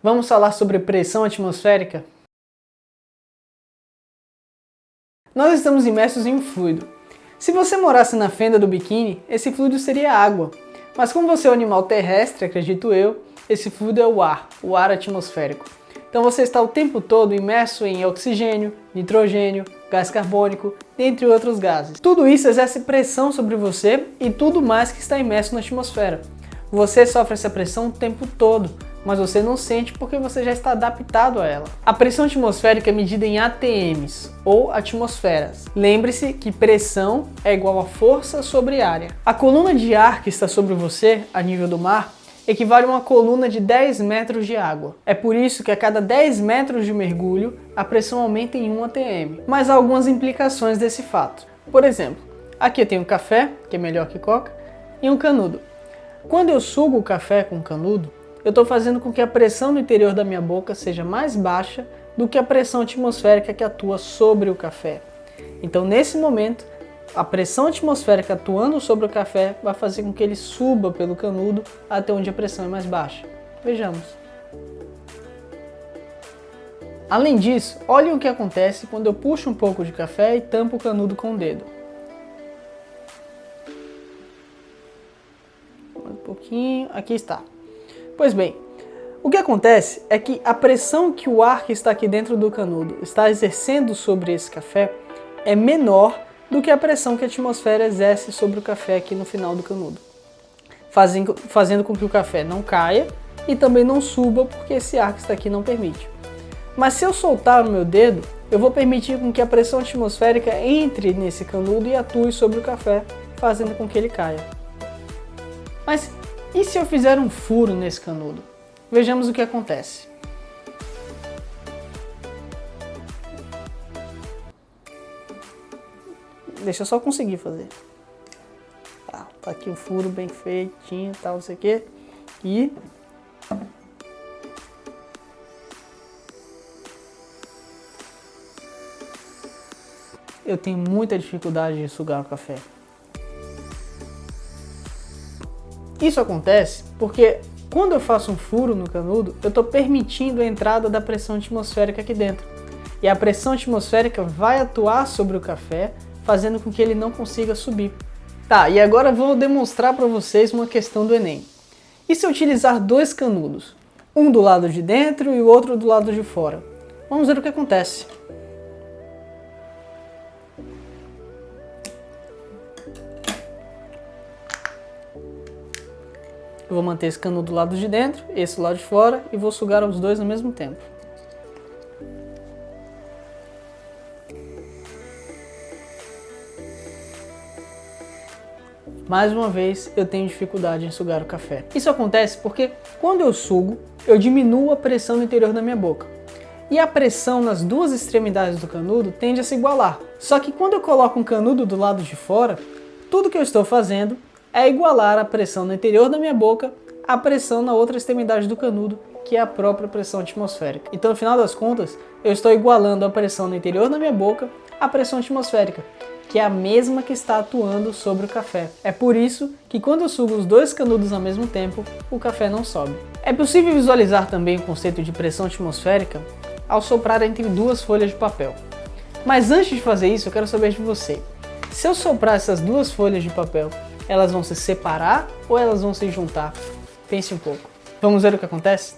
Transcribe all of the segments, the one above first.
Vamos falar sobre pressão atmosférica? Nós estamos imersos em um fluido. Se você morasse na fenda do biquíni, esse fluido seria água. Mas como você é um animal terrestre, acredito eu, esse fluido é o ar atmosférico. Então você está o tempo todo imerso em oxigênio, nitrogênio, gás carbônico, dentre outros gases. Tudo isso exerce pressão sobre você e tudo mais que está imerso na atmosfera. Você sofre essa pressão o tempo todo, mas você não sente porque você já está adaptado a ela. A pressão atmosférica é medida em ATMs, ou atmosferas. Lembre-se que pressão é igual a força sobre área. A coluna de ar que está sobre você, a nível do mar, equivale a uma coluna de 10 metros de água. É por isso que a cada 10 metros de mergulho, a pressão aumenta em 1 atm. Mas há algumas implicações desse fato. Por exemplo, aqui eu tenho um café, que é melhor que coca, e um canudo. Quando eu sugo o café com o canudo, eu estou fazendo com que a pressão no interior da minha boca seja mais baixa do que a pressão atmosférica que atua sobre o café. Então, nesse momento, a pressão atmosférica atuando sobre o café vai fazer com que ele suba pelo canudo até onde a pressão é mais baixa. Vejamos. Além disso, olhem o que acontece quando eu puxo um pouco de café e tampo o canudo com o dedo. Um pouquinho, aqui está. Pois bem, o que acontece é que a pressão que o ar que está aqui dentro do canudo está exercendo sobre esse café é menor do que a pressão que a atmosfera exerce sobre o café aqui no final do canudo, fazendo com que o café não caia e também não suba porque esse ar que está aqui não permite. Mas se eu soltar o meu dedo, eu vou permitir com que a pressão atmosférica entre nesse canudo e atue sobre o café, fazendo com que ele caia. Mas e se eu fizer um furo nesse canudo? Vejamos o que acontece. Deixa eu só conseguir fazer. Tá aqui o furo bem feitinho, tal, não sei o que. E eu tenho muita dificuldade de sugar o café. Isso acontece porque quando eu faço um furo no canudo, eu estou permitindo a entrada da pressão atmosférica aqui dentro. E a pressão atmosférica vai atuar sobre o café, fazendo com que ele não consiga subir. Tá, e agora eu vou demonstrar para vocês uma questão do Enem. E se eu utilizar dois canudos? Um do lado de dentro e o outro do lado de fora. Vamos ver o que acontece. Eu vou manter esse canudo do lado de dentro, esse do lado de fora e vou sugar os dois ao mesmo tempo. Mais uma vez, eu tenho dificuldade em sugar o café. Isso acontece porque quando eu sugo, eu diminuo a pressão no interior da minha boca. E a pressão nas duas extremidades do canudo tende a se igualar. Só que quando eu coloco um canudo do lado de fora, tudo que eu estou fazendo é igualar a pressão no interior da minha boca à pressão na outra extremidade do canudo, que é a própria pressão atmosférica. Então, no final das contas, eu estou igualando a pressão no interior da minha boca à pressão atmosférica, que é a mesma que está atuando sobre o café. É por isso que quando eu sugo os dois canudos ao mesmo tempo, o café não sobe. É possível visualizar também o conceito de pressão atmosférica ao soprar entre duas folhas de papel. Mas antes de fazer isso, eu quero saber de você. Se eu soprar essas duas folhas de papel, elas vão se separar ou elas vão se juntar? Pense um pouco. Vamos ver o que acontece?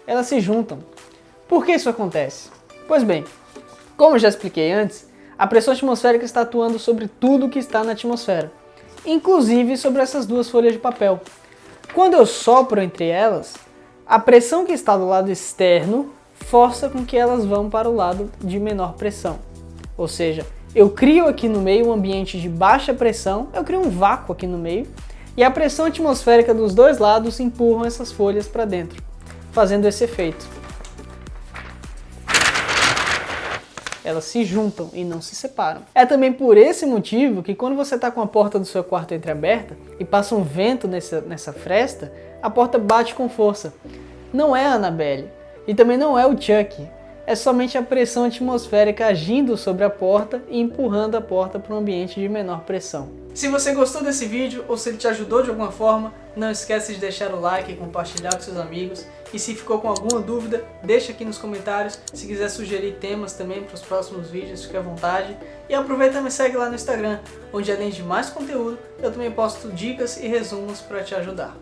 Elas se juntam. Por que isso acontece? Pois bem, como eu já expliquei antes, a pressão atmosférica está atuando sobre tudo que está na atmosfera, inclusive sobre essas duas folhas de papel. Quando eu sopro entre elas, a pressão que está do lado externo força com que elas vão para o lado de menor pressão. Ou seja, eu crio aqui no meio um ambiente de baixa pressão, eu crio um vácuo aqui no meio, e a pressão atmosférica dos dois lados empurram essas folhas para dentro, fazendo esse efeito. Elas se juntam e não se separam. É também por esse motivo que quando você está com a porta do seu quarto entreaberta e passa um vento nessa fresta, a porta bate com força. Não é a Annabelle e também não é o Chuck, é somente a pressão atmosférica agindo sobre a porta e empurrando a porta para um ambiente de menor pressão. Se você gostou desse vídeo ou se ele te ajudou de alguma forma, não esquece de deixar o like e compartilhar com seus amigos. E se ficou com alguma dúvida, deixa aqui nos comentários. Se quiser sugerir temas também para os próximos vídeos, fique à vontade. E aproveita e me segue lá no Instagram, onde além de mais conteúdo, eu também posto dicas e resumos para te ajudar.